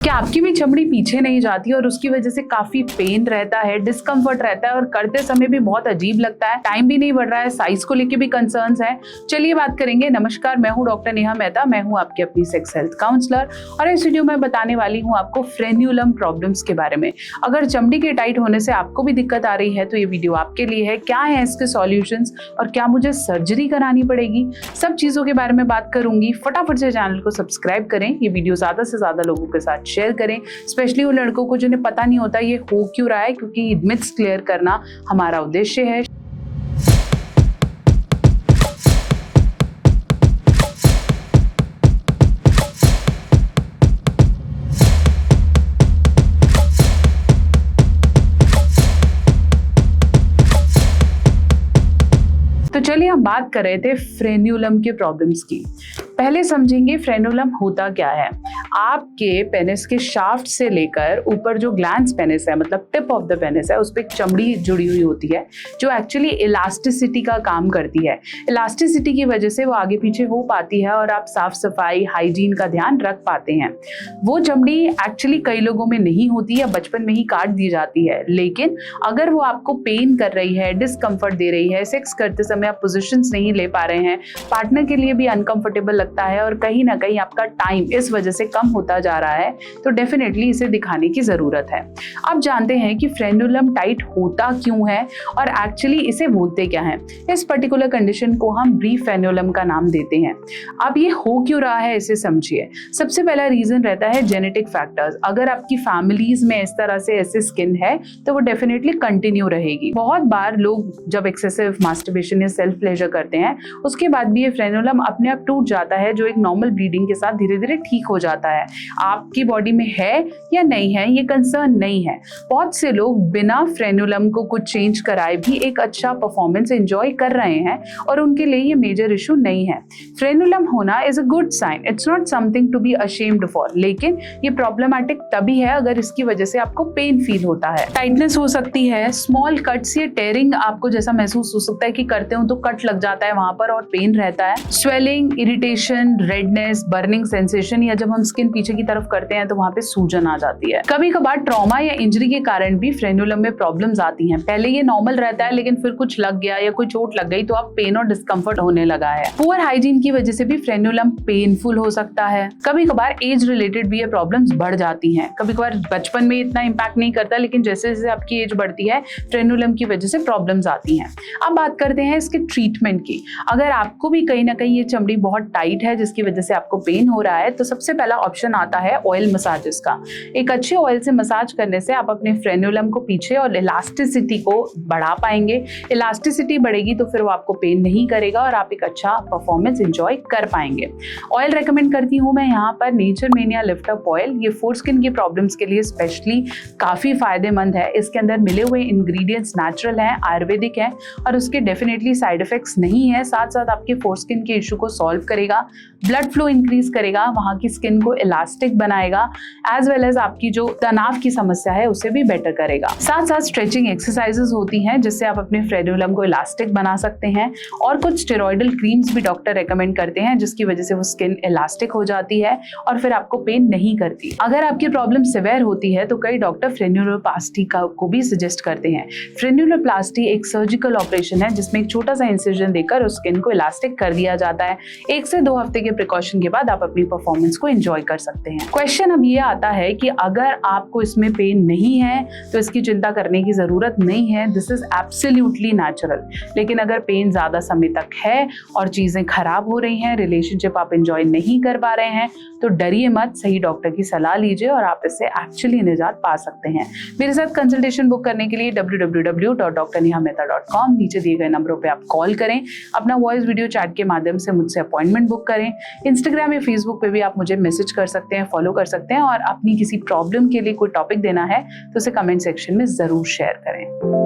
क्या आपकी भी चमड़ी पीछे नहीं जाती और उसकी वजह से काफी पेन रहता है, डिस्कम्फर्ट रहता है और करते समय भी बहुत अजीब लगता है, टाइम भी नहीं बढ़ रहा है, साइज को लेके भी कंसर्न्स है? चलिए बात करेंगे। नमस्कार, मैं हूं डॉक्टर नेहा मेहता, मैं हूं आपकी अपनी सेक्स हेल्थ काउंसलर और इस वीडियो में बताने वाली हूं आपको फ्रेन्यूलम प्रॉब्लम्स के बारे में। अगर चमड़ी के टाइट होने से आपको भी दिक्कत आ रही है तो ये वीडियो आपके लिए है। क्या है इसके सॉल्यूशंस और क्या मुझे सर्जरी करानी पड़ेगी, सब चीजों के बारे में बात करूंगी। फटाफट से चैनल को सब्सक्राइब करें, ये वीडियो ज्यादा से ज्यादा लोगों के साथ शेयर करें, स्पेशली उन लड़कों को जिन्हें पता नहीं होता ये हो क्यों रहा है, क्योंकि मिथ्स क्लियर करना हमारा उद्देश्य है। तो चलिए हम बात कर रहे थे फ्रेन्यूलम के प्रॉब्लम्स की। पहले समझेंगे फ्रेन्यूलम होता क्या है। आपके पेनिस के शाफ्ट से लेकर ऊपर जो ग्लैंड्स पेनिस है, मतलब टिप ऑफ द पेनिस है, उस पर एक चमड़ी जुड़ी हुई होती है जो एक्चुअली इलास्टिसिटी का काम करती है। इलास्टिसिटी की वजह से वो आगे पीछे हो पाती है और आप साफ सफाई हाइजीन का ध्यान रख पाते हैं। वो चमड़ी एक्चुअली कई लोगों में नहीं होती या बचपन में ही काट दी जाती है, लेकिन अगर वो आपको पेन कर रही है, डिस्कम्फर्ट दे रही है, सेक्स करते समय आप पोजीशंस नहीं ले पा रहे हैं, पार्टनर के लिए भी अनकंफर्टेबल लगता है और कहीं ना कहीं आपका टाइम इस वजह से कम होता जा रहा है, तो डेफिनेटली इसे दिखाने की जरूरत है। अब जानते हैं कि फ्रेन्यूलम टाइट होता क्यों है और एक्चुअली इसे बोलते क्या है। इस पर्टिकुलर कंडीशन को हम ब्रीफ फ्रेन्यूलम का नाम देते हैं। अब ये हो क्यों रहा है इसे समझिए। सबसे पहला रीजन रहता है जेनेटिक फैक्टर्स। अगर आपकी फैमिलीज में इस तरह से ऐसे स्किन है तो वो डेफिनेटली कंटिन्यू रहेगी। बहुत बार लोग जब एक्सेसिव मास्टरबेशन या सेल्फ प्लेजर करते हैं उसके बाद भी ये फ्रेन्यूलम अपने आप टूट जाता है, जो एक नॉर्मल ब्लीडिंग के साथ धीरे धीरे ठीक हो जाता है। आपकी बॉडी में है या नहीं है ये कंसर्न नहीं है। बहुत से लोग बिना फ्रेन्यूलम को कुछ चेंज कराए भी एक अच्छा परफॉर्मेंस एंजॉय कर रहे हैं और उनके लिए ये मेजर इशू नहीं है। फ्रेन्यूलम होना is a good sign, it's not something to be ashamed for. लेकिन ये प्रॉब्लमैटिक तभी है अगर इसकी वजह से आपको पेन फील होता है, टाइटनेस हो सकती है, स्मॉल कट्स या टेयरिंग आपको जैसा महसूस हो सकता है कि करते हो तो कट लग जाता है वहां पर और पेन रहता है, swelling, irritation, redness, burning sensation, या जब हम स्किन पीछे की तरफ करते हैं तो वहां पे सूजन आ जाती है। कभी कभार ट्रॉमा या इंजरी के कारण भी फ्रेन्यूलम में प्रॉब्लम्स आती हैं। पहले ये नॉर्मल रहता है लेकिन फिर कुछ लग गया या कोई चोट लग गई तो अब पेन और डिस्कम्फर्ट होने लगा है। पुअर हाइजीन की वजह से भी फ्रेन्यूलम पेनफुल हो सकता है। कभी कभार एज रिलेटेड भी ये प्रॉब्लम्स बढ़ जाती हैं। कभी कभार बचपन में इतना इम्पैक्ट नहीं करता, लेकिन जैसे जैसे आपकी एज बढ़ती है फ्रेन्यूलम की वजह से प्रॉब्लम्स आती हैं। अब बात करते हैं इसके ट्रीटमेंट की। अगर आपको भी कहीं ना कहीं ये चमड़ी बहुत टाइट है जिसकी वजह से आपको पेन हो रहा है तो सबसे पहला ऑप्शन आता है ऑयल मसाजेस का। एक अच्छे ऑयल से मसाज करने से आप अपने फ्रेन्यूलम को पीछे और इलास्टिसिटी को बढ़ा पाएंगे। इलास्टिसिटी बढ़ेगी तो फिर वो आपको पेन नहीं करेगा और आप एक अच्छा परफॉर्मेंस एंजॉय कर पाएंगे। ऑयल रेकमेंड करती हूँ मैं यहाँ पर नेचरमेनिया लिफ्ट अप ऑयल। ये फोर स्किन की प्रॉब्लम्स के लिए स्पेशली काफी फायदेमंद है। इसके अंदर मिले हुए इंग्रेडिएंट्स नेचुरल हैं, आयुर्वेदिक हैं और उसके डेफिनेटली साइड इफेक्ट्स नहीं है। साथ साथ आपके फोर स्किन के इशू को सॉल्व करेगा, ब्लड फ्लो इंक्रीज करेगा, वहां की स्किन को इलास्टिक बनाएगा, एज वेल एज आपकी जो तनाव की समस्या है उसे भी बेटर करेगा। साथ साथ स्ट्रेचिंग एक्सरसाइजेस होती हैं जिससे आप अपने फ्रेन्यूलम को इलास्टिक बना सकते हैं और कुछ स्टेरॉइडल क्रीम्स भी डॉक्टर रेकमेंड करते हैं जिसकी वजह से वो स्किन इलास्टिक हो जाती है और फिर आपको पेन नहीं करती। अगर आपकी प्रॉब्लम सिवियर होती है तो कई डॉक्टर फ्रेन्यूलोप्लास्टी को भी सजेस्ट करते हैं। फ्रेन्यूलोप्लास्टी एक सर्जिकल ऑपरेशन है जिसमें एक छोटा सा इंसिजन देकर उस स्किन को इलास्टिक कर दिया जाता है। 1 से 2 हफ्ते के प्रिकॉशन के बाद आप अपनी परफॉर्मेंस को एंजॉय कर सकते हैं। क्वेश्चन अब ये आता है कि अगर आपको इसमें पेन नहीं है तो इसकी चिंता करने की जरूरत नहीं है, दिस इज एब्सोल्युटली नेचुरल। लेकिन अगर पेन ज्यादा समय तक है और चीजें खराब हो रही हैं, रिलेशनशिप आप एंजॉय नहीं कर पा रहे हैं, तो डरिए मत, सही डॉक्टर की सलाह लीजिए और आप इससे एक्चुअली निजात पा सकते हैं। मेरे साथ कंसल्टेशन बुक करने के लिए www.drnehamehta.com, नीचे दिए गए नंबरों पे आप कॉल करें, अपना वॉइस वीडियो चैट के माध्यम से मुझसे अपॉइंटमेंट बुक करें। इंस्टाग्राम या फेसबुक पे भी आप मुझे मैसेज कर सकते हैं, फॉलो कर सकते हैं और अपनी किसी प्रॉब्लम के लिए कोई टॉपिक देना है तो उसे कमेंट सेक्शन में जरूर शेयर करें।